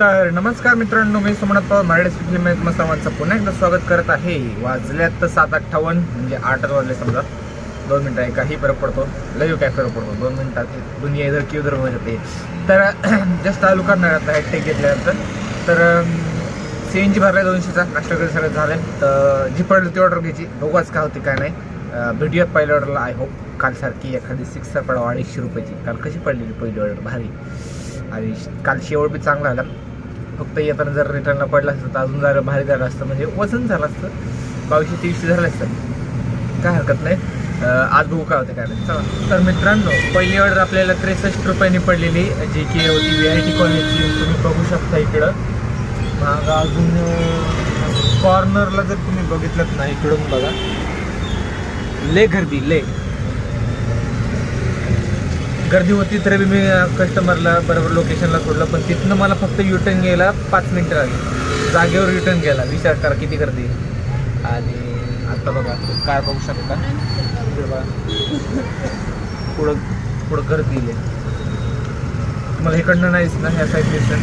तर नमस्कार मित्रांनो, मी सोमनाथ पवार मराठी फिल्म सर्वांचं पुन्हा एकदा स्वागत करत आहे. वाजल्यात 7:58 म्हणजे 8 वाजले समजा. 2 मिनिटं आहे, काही फरक पडतो लय काय फरक पडतो 2 मिनिटात दुनिया इधर की उधर हो जाते. तर जस्ट चालू करणार आता टेक घेतल्यानंतर. तर CNG भरलाय 200चा, नाश्ता वगैरे सगळं झालं. तर जी पडली ती ऑर्डर घ्यायची, बघूच काय होती काय नाही. भेटूयात पहिल्या ऑर्डरला. आय होप कालसारखी एखादी 6 पडावं 250 रुपयाची. काल कशी पडलेली पहिली ऑर्डर भारी, आणि काल शेवट बी चांगला आला. फक्त येताना जर रिटर्नला पडला असतं तर अजून जरा भारी झालं असतं, म्हणजे वजन झालं असतं. 2200-2300 झालं असतं, काय हरकत नाही. आज बघू काय होतं काय नाही. चला तर मित्रांनो, पहिली ऑर्डर आपल्याला 63 रुपयांनी पडलेली, जी की होती VIP कॉलनीची. तुम्ही बघू शकता इकडं माग अजून कॉर्नरला जर तुम्ही बघितलं ना, इकडून बघा ले गर्दी होती. तरी बी मी कस्टमरला बरोबर लोकेशनला सोडलं, पण तिथनं मला फक्त युटर्न घ्यायला 5 मिनिटं लागली. जागेवर युटर्न घ्यायला विचार करा किती गर्दी. आणि आता बघा काय बघू शकता, पुढं गर्दी आहे. मला इकडनं नाहीच ना ह्या साईड दिसत,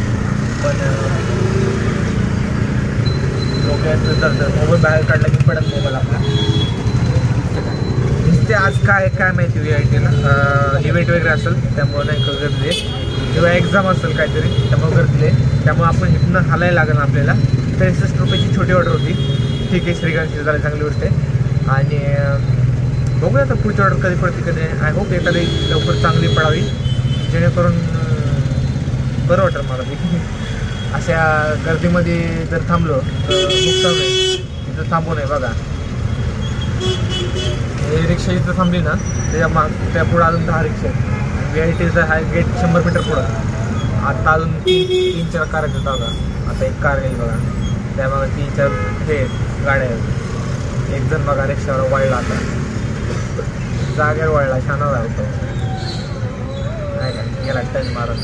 पण लोक मोबाईल बाहेर काढला की पडत मोबाईल आपला. ते आज काय माहिती VITला इव्हेंट वगैरे असेल त्यामुळे नाही का गर्दी आहे, किंवा एक्झाम असेल काहीतरी त्यामुळे गर्दी आहे. त्यामुळे आपण इथनं हालायला लागेल आपल्याला. 63 रुपयाची छोटी ऑर्डर होती, ठीक आहे. श्रीकांतची झाली, चांगली गोष्ट आहे. आणि बघूया आता पुढची ऑर्डर कधी पडते कधी. आय होप एखादी लवकर चांगली पडावी, जेणेकरून बरं वाटेल मला बी. अशा गर्दीमध्ये जर थांबलो तर नुकसान नाही, तिथं थांबू नये. बघा रिक्षा इथं थांबली ना, त्या पुढं अजून 10 रिक्षा आहेत. VITचा हा गेट 100 मीटर पुढं. आता अजून 3-4 कार आहेत बघा. आता एक कार येईल बघा, त्यामुळे 3-4 हे गाड्या आहेत. एक जण बघा रिक्षावर वळला, आता जागेवर वळला, छान राहतो नाही का, गेला टच मारत.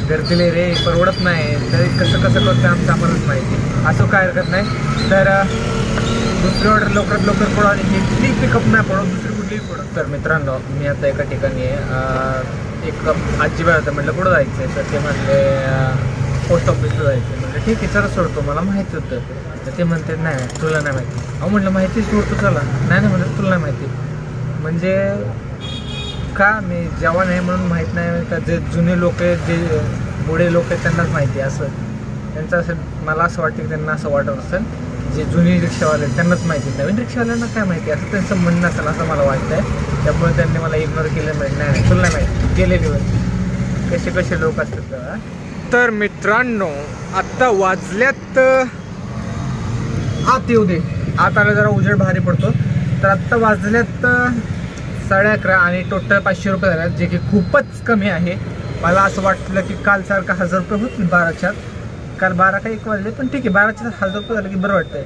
गर्दीले रे परवडत नाही, तरी कसं करतं आमचं आम्हालाच माहिती. असं काय हरकत नाही. तर दुसरी ऑर्डर लवकरात लवकर पडू, आणि ही पिकअप नाही पडू, दुसरी कुठलीही पडू. तर मित्रांनो, मी आता एका ठिकाणी एक आजी बाय होतं, म्हटलं कुठं जायचं आहे. तर ते म्हणले पोस्ट ऑफिसला जायचं आहे. म्हटलं ठीक आहे चला सोडतो, मला माहिती होतं. तर ते म्हणते नाही तुला नाही माहिती. अहो म्हटलं माहिती सोडतो चला. नाही म्हणलं तुला नाही माहिती. म्हणजे का मी जवान आहे म्हणून माहीत नाही का, जे जुने लोक आहेत, जे बुढे लोक आहेत त्यांनाच माहिती. असं त्यांचं असं मला असं वाटतं की त्यांना असं वाटत असेल, जे जुनी रिक्षावाले त्यांनाच माहिती, नवीन रिक्षावाल्यांना काय माहिती, असं त्यांचं म्हणणं असेल असं मला वाटतं आहे. त्यामुळे त्यांनी मला इग्नोर केलं. नाही तुला नाही माहिती, गेले दिवस कसे लोक असतात का. तर मित्रांनो, आता वाजल्यात आत येऊ दे, आत आला जरा उजेड भारी पडतो. तर आत्ता वाजल्यात 11:30 आणि टोटल 500 रुपये झाले, जे की खूपच कमी आहे. मला असं वाटलं की कालसारखं 1000 रुपये होतील 12च्यात. काल 12 का 1 वाजले, पण ठीक आहे 12च्या 1000 रुपये झाले की बरं वाटतंय.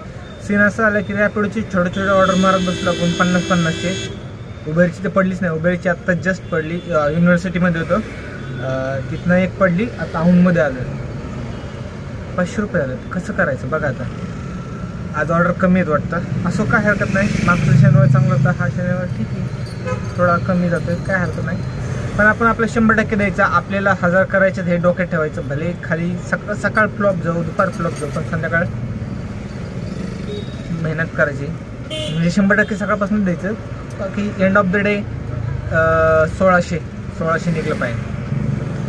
सीन असं आलं की रॅपिडोची छोटे ऑर्डर मारत बसलो आपण 50-50चे. उबेरची तर पडलीच नाही. उबेरची आत्ता जस्ट पडली, युनिव्हर्सिटीमध्ये होतो तिथनं एक पडली, आता औंधमध्ये आलं. 500 रुपये झाले. कसं करायचं बघा आता. आज ऑर्डर कमी आहेत वाटतं, असं काय हरकत नाही. मागचा शनिवार चांगला होता, हा शनिवार ठीक आहे थोडा कमी जातोय, काय हरकत नाही. पण आपण आपलं 100% द्यायचा. आपल्याला 1000 करायचे हे डोक्यात ठेवायचं. भले खाली सकाळ फ्लॉप जाऊ, दुपार फ्लॉप जाऊ, पण संध्याकाळ मेहनत करायची. म्हणजे 100% सकाळपासून द्यायचं. बाकी एंड ऑफ द डे 1600 निघलं पाहिजे.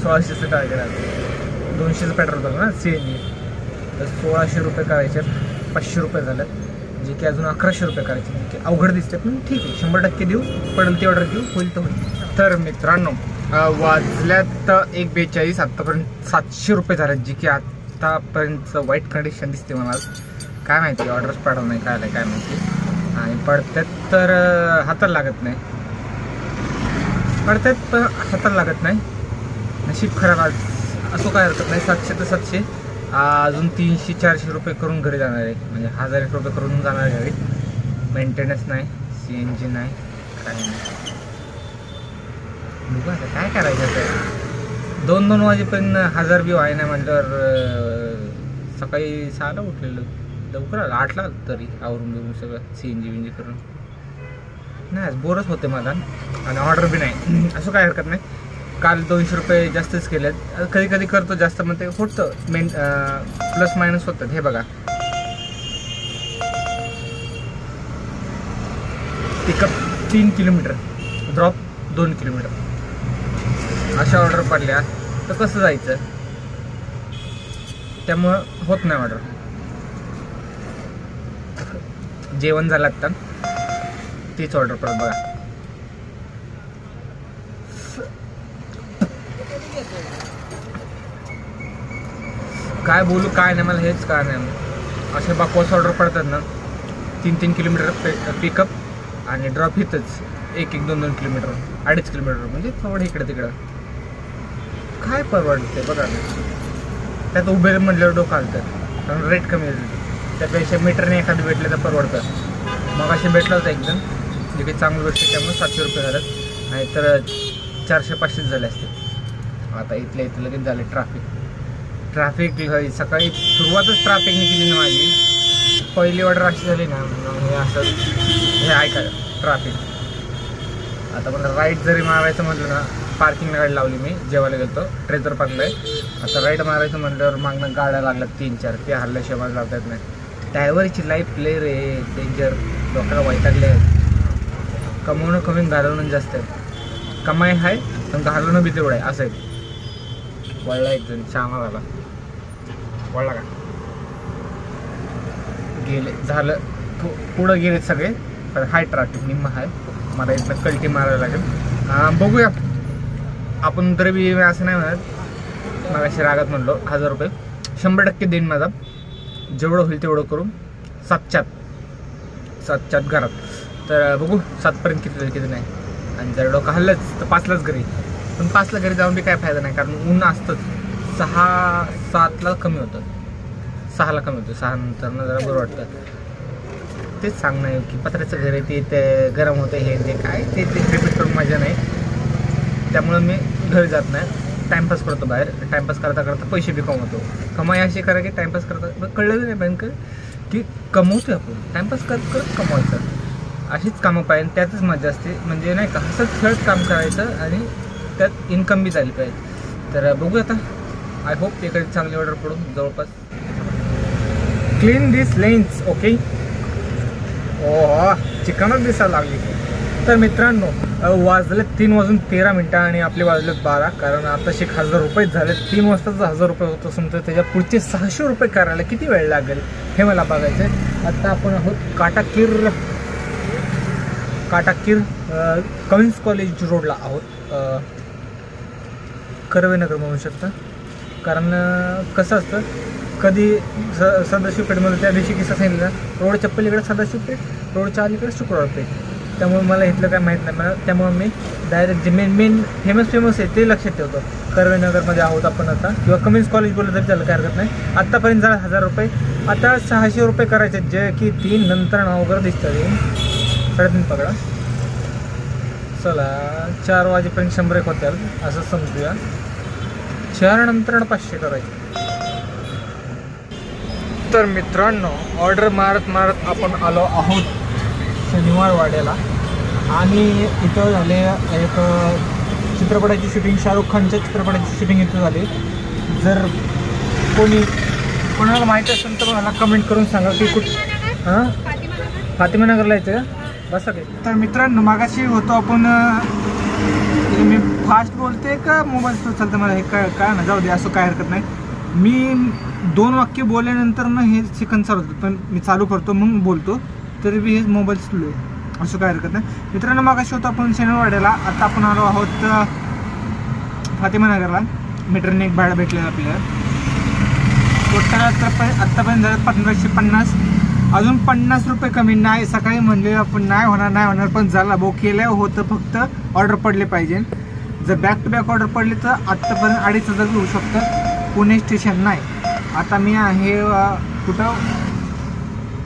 1600चं टार्गेट आहे. 200चं पेट्रोल बघा ना CNG. तर 1600 रुपये करायचे, 500 रुपये झालं, जे की अजून 1100 रुपये करायचे. जे की अवघड दिसते, पण ठीक आहे 100% देऊ, पडेल ती ऑर्डर देऊ, होईल तर होईल. तर मित्रांनो, वाजल्यात 1:42. आत्तापर्यंत 700 रुपये झाले, जे की आत्तापर्यंत वाईट कंडिशन दिसते मला. काय माहिती ऑर्डर्स पडत नाही, काय माहिती. आणि पडतात तर हाताला लागत नाही, पडतात पण हाताला लागत नाही. नशीब खराब आज. असं काय हरकत नाही. 700 ते 700 अजून 300-400 रुपये करून घरी जाणार आहे, म्हणजे 1000 रुपये करून जाणार आहे घरी. मेंटेनन्स नाही, CNG नाही, काय नाही. बघू आता काय करायचं. तर 2-2 वाजेपर्यंत 1000 बी व्हाय नाही म्हटल्यावर. सकाळी 6ला उठलेलं, लवकर आलं 8ला तरी आवरून घेऊन सगळं CNG करून. नाही आज बोरच होते मला, आणि ऑर्डर बी नाही. असं काय हरकत नाही. काल 200 रुपये जास्तच केलेत. कधी कधी करतो जास्त, मग ते होतं प्लस मायनस होतात. हे बघा, पिकअप 3 किलोमीटर, ड्रॉप 2 किलोमीटर अशा ऑर्डर पडल्या तर कसं जायचं? त्यामुळं होत नाही ऑर्डर. जेवण झालं आता, तीच ऑर्डर पडत बघा. काय बोलू काय नाही, मला हेच काय नाही. असे बकवास ऑर्डर पडतात ना. 3-3 किलोमीटर पिकअप आणि ड्रॉप इथंच 1-2 किलोमीटर, 2.5 किलोमीटर, म्हणजे थोडं इकडं तिकडं. काय परवडते बघा. त्यात उबेर म्हटल्यावर डोकं आलं, कारण रेट कमी येते. त्यापेक्षा मीटरने एखादं भेटलं तर परवडतं. मग असे भेटलं होतं एकदम, जे काही चांगली गोष्ट, त्यामुळे 700 रुपये झालं, नाहीतर 400-500 झाले असते. आता इथल्या इथं लगेच झाले ट्रॅफिक सकाळी सुरुवातच ट्रॅफिकने केली ना माझी. पहिली ऑर्डर अशी झाली ना, हे असं हे ऐका ट्रॅफिक. आता मला राईट जरी मारायचं म्हटलं ना, पार्किंगला गाडी लावली मी, जेवायला गेलो ट्रेजर पार्कला आहे. आता राईट मारायचं म्हटल्यावर मागणं गाड्या लागल्यात 3-4, ते हल्ल्याशिवाय मला लावता येत नाही. ड्रायव्हरची लाईफ प्ले रे डेंजर. लोकांना वैतागले आहेत. कमवणं कमी, घालवणं जास्त आहे. कमाई आहे पण घालवणं बी तेवढं आहे, असं आहे. वळला एक जण चांगला झाला, वळला का गेले, झालं पुढं गेले सगळे. पण हाय ट्रॅफिक निम्मा आहे, मला इथनं कल्टी मारायला लागेल. बघूया आपण तरी बी. असं नाही म्हणत, मला अशी रागात म्हणलो 1000 रुपये 100% देईन माझा, जेवढं होईल तेवढं करून. 7च्यात घरात, तर बघू 7पर्यंत किती होईल किती नाही. आणि जर डोकं हल्लंच तर 5लाच घरी. पण 5ला घरी जाऊन बी काय फायदा नाही, कारण ऊन असतंच. 6-7ला कमी होतं, 6ला कमी होतं. 6 नंतर जरा बरं वाटतं. तेच सांगणं की पत्र्याचं घर आहे ते गरम होतं, हे ते काय ते रिपीट करून मजा नाही. त्यामुळं मी घरी जात नाही, टाईमपास करतो बाहेर. टाईमपास करता करता पैसे बी कमवतो. कमाई अशी करा की टाईमपास करता कळलं नाही पाहिजे की कमवतो आपण. टाईमपास करत करत कमवायचं, अशीच कामं पाहिजे, त्यातच मजा असते. म्हणजे नाही का, हसत खेळत काम करायचं आणि त्यात इन्कम बी झाली पाहिजे. तर बघू आता, आय होप एखादी चांगली ऑर्डर पडून जवळपास. क्लीन दिस लेन्स, ओके. ओह, चिकनच दिसायला लागली. तर मित्रांनो, वाजले 3:13 आणि आपले वाजले 12, कारण आता 1000 रुपये झाले. 3 वाजताच 1000 रुपये होत असून तर त्याच्या पुढचे 600 रुपये करायला किती वेळ लागेल हे मला बघायचं आहे. आता आपण आहोत काटाकीर कविन्स कॉलेज रोडला आहोत. कर्वेनगर म्हणू शकता, कारण कसं असतं कधी सदाशिव पेठमध्ये त्या दिवशी किस्सा सांगितलं, रोडच्या पलीकडे सदाशिव पेठ, रोडच्या अलीकडे शुक्रवार पेठ. त्यामुळे मला इथलं काय माहीत नाही मला. त्यामुळे मी डायरेक्ट जे मेन फेमस आहे ते लक्षात ठेवतो. कर्वेनगरमध्ये आहोत आपण आता, किंवा कमिन्स कॉलेज बोललं तरी त्याला काय हरकत नाही. आत्तापर्यंत झालं 1000 रुपये, आता 600 रुपये करायचे, जे की 3 नंतर वगैरे दिसतात. 3.5 पकडा, चला 4 वाजेपर्यंत 100 एक होत्याल असं समजूया. 4 नंतर 500 करायचे. तर मित्रांनो, ऑर्डर मारत आपण आलो आहोत शनिवार वाड्याला. आणि इथं झाले एक चित्रपटाची शूटिंग, शाहरुख खानच्या चित्रपटाची शूटिंग इथं झाली. जर कोणाला माहिती असेल तर मला कमेंट करून सांगा की फातिमानगरला यायचं का बस. तर मित्रांनो, मागाशी होतो आपण, मी फास्ट बोलते का मोबाईल चालतं मला हे काय ना, जाऊ दे, असं काय हरकत नाही. मी 2 वाक्य बोलल्यानंतर ना हे सेकंद चालू होतं, पण मी चालू करतो मग बोलतो, तरी बी हे मोबाईल स्लो आहे, असं काय हरकत नाही. मित्रांनो, मागाशी होतो आपण शनिवारवाड्याला, आता आपण आलो आहोत फातिमानगरला. मीटरने एक भाडं भेटलेलं आपल्याला. टोटल आत्तापर्यंत झालं 1550. अजून 50 रुपये कमी नाही. सकाळी म्हणले आपण नाही होणार, पण झाला भाऊ, केलं होतं. फक्त ऑर्डर पडले पाहिजे. जर बॅक टू बॅक ऑर्डर पडली तर आत्तापर्यंत 2500 होऊ शकतं. पुणे स्टेशन नाही. आता मी आहे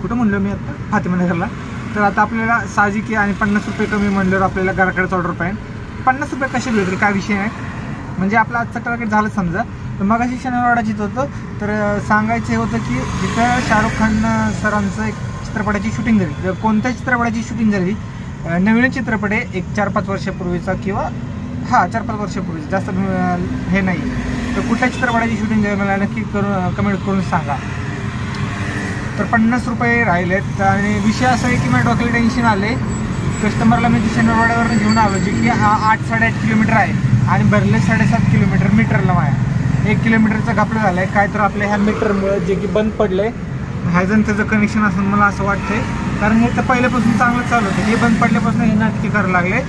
कुठं म्हणलो मी आता, फातिमानगरला. तर आता आपल्याला साहजिक आणि 50 रुपये कमी म्हणल्यावर आपल्याला घराकडेच ऑर्डर पाहिजे. 50 रुपये कसे भेटले काय विषय नाही, म्हणजे आपलं आजचं टार्गेट झालं समजा. तर मग अशी शनिवारवाड्यात येत होतं, तर सांगायचं होतं की जिथं शाहरुख खान सरांचं एक चित्रपटाची शूटिंग झाली. तर कोणत्या चित्रपटाची शूटिंग झाली, नवीन चित्रपट आहे, एक 4-5 वर्षापूर्वीचा, किंवा हां 4-5 वर्षापूर्वी, जास्त हे नाही. तर कुठल्या चित्रपटाची शूटिंग आहे मला नक्की कमेंट करून सांगा. तर 50 रुपये राहिलेत आणि विषय असा आहे की मला डोक्याला टेन्शन आले. कस्टमरला मी शनिवारवाड्यावरून घेऊन आलो जे की 8-8.5 किलोमीटर आहे आणि भरले 7.5 किलोमीटर मीटरला माझ्या 1 किलोमीटरचा घपला झाला आहे. काय तर आपल्या ह्या मीटरमुळे जे की बंद पडलं आहे ह्याजन त्याचं कनेक्शन असून मला असं वाटतंय, कारण हे तर पहिल्यापासून चांगलं चालू होतं. हे बंद पडल्यापासून हे नाटकी करायला लागले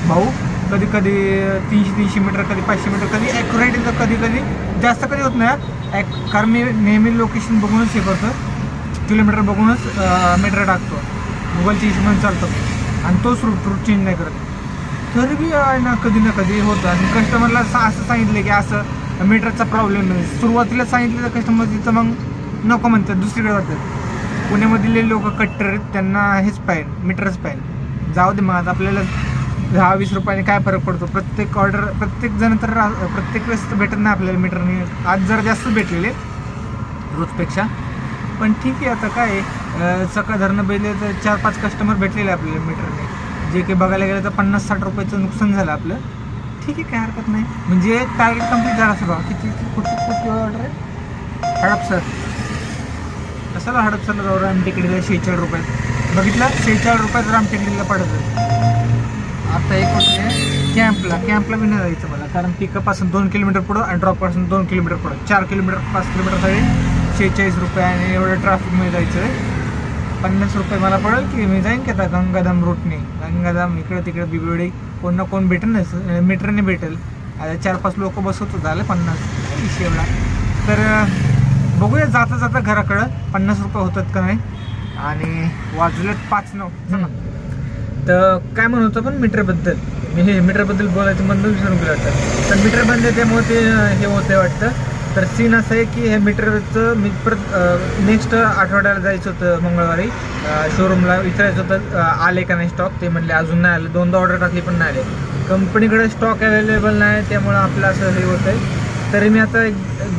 भाऊ. कधी कधी 300 मीटर, कधी 500 मीटर, कधी ॲक्युरेट येतं, कधी कधी जास्त कधी होत नाही. कारण मी नेहमी लोकेशन बघूनच हे करतो, किलोमीटर बघूनच मीटर टाकतो, मोबाईलच्या हिशोबाने चालतो आणि तोच रूट चेंज नाही करत. तरी बी ना कधी होतं आणि कस्टमरला असं सांगितलं की असं मीटरचा प्रॉब्लेम आहे. सुरुवातीला सांगितलं तर कस्टमर तिथं मग नको म्हणतात, दुसरीकडे जातात. पुण्यामधले लोक कट्टर आहेत, त्यांना हेच पाहिजे, मीटरच पाहिजे. जाऊ दे मग आता आपल्याला 10-20 रुपयाने काय फरक पडतो. प्रत्येक ऑर्डर प्रत्येक जण तर प्रत्येक वेळेस भेटत नाही आपल्याला मीटरने. आज जरा जास्त भेटलेले रोजपेक्षा, पण ठीक आहे. आता काय सकाळ धरणं बेले तर 4-5 कस्टमर भेटलेले आपल्याला मीटरने, जे काही बघायला गेलं तर 50-60 रुपयाचं नुकसान झालं आपलं. ठीक आहे, काय हरकत नाही. म्हणजे टार्गेट कम्प्लीट झाला असं बघा. कुठली ऑर्डर आहे? हडपसर. कशाला हडपसरला जाऊ? रामटेकडीला 46 रुपयात बघितलं, 46 रुपयात रामटेकडीला पडत. आता एक होते कॅम्पला बी नाही जायचं मला, कारण पिकअपपासून 2 किलोमीटर पुढं आणि ड्रॉपपासून 2 किलोमीटर पुढं, 4 किलोमीटर 5 किलोमीटरसाठी 46 रुपये आणि एवढं ट्रॅफिकमध्ये जायचं आहे. 50 रुपये मला पडेल की मी जाईन की आता गंगाधाम रूटने. गंगाधाम इकडे तिकडे बिबेडी कोण ना कोण भेटेल ना, मीटरने भेटेल. आता 4-5 लोक बसवतो, झालं 50 विषय एवढा. तर बघूया जाता जाता घराकडं 50 रुपये होतात का नाही. आणि वाजलेत 5:09. तर काय म्हणत होतं पण मीटरबद्दल, मी हे मीटरबद्दल बोलायचं म्हणून विसरून गेलं वाटतं. तर मीटर बंद आहे त्यामुळे ते हे होतं वाटतं. तर सीन असं आहे की हे मीटरचं मी परत नेक्स्ट आठवड्याला जायचं होतं मंगळवारी शोरूमला, विचारायचं होतं आले का नाही स्टॉक. ते म्हणले अजून नाही आले. 2दा ऑर्डर टाकली पण नाही आले. कंपनीकडे स्टॉक अवेलेबल नाही, त्यामुळं आपलं असं हे होतं आहे. तरी मी आता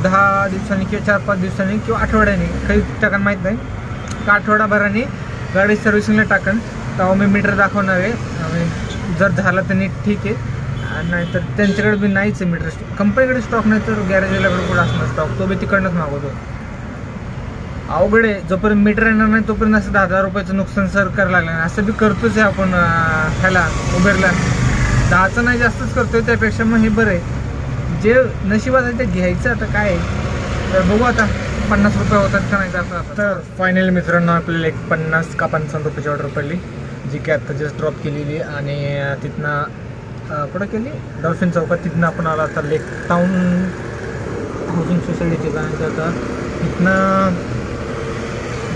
10 दिवसांनी किंवा 4-5 दिवसांनी किंवा आठवड्याने काही टाकन माहीत नाही का, आठवडाभराने गाडी सर्व्हिसिंगला टाकन तेव्हा मी मीटर दाखवणार आहे. जर झालं तर नीट ठीक आहे, नाही तर त्यांच्याकडे बी नाहीच आहे मीटर. कंपनीकडे स्टॉक नाही तर गॅरेजवाल्याकडे कुठं असणार स्टॉक, तो बी तिकडनंच मागवतो. अवघड आहे. जोपर्यंत मीटर येणार नाही तोपर्यंत असं 10,000 रुपयाचं नुकसान सर करायला लागलं नाही. असं बी करतोच आहे आपण ह्याला उबेरला, 10चं नाही जास्तच करतोय. त्यापेक्षा मग हे बरं आहे, जे नशिबात आहे ते घ्यायचं. आता काय तर बघू आता 50 रुपये होतात का नाही का. तर फायनली मित्रांनो आपल्याला एक 50 का 55 रुपयाची ऑर्डर पडली, जी की आता जस्ट ड्रॉप केलेली. आणि तिथनं कुठं केली, डॉल्फिन चौकात. तिथनं आपण आला आता लेक टाऊन हाऊसिंग सोसायटीचे जाण्याचं. आता तिथनं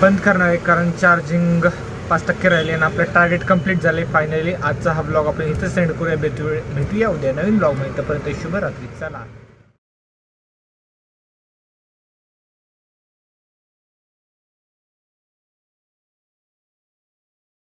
बंद करणार आहे कारण चार्जिंग 5% राहिले आणि आपलं टार्गेट कंप्लीट झाले फायनली. आजचा हा ब्लॉग आपण इथं सेंड करूया. भेटूया उद्या नवीन ब्लॉगमध्ये. तोपर्यंत शुभरात्री. चला.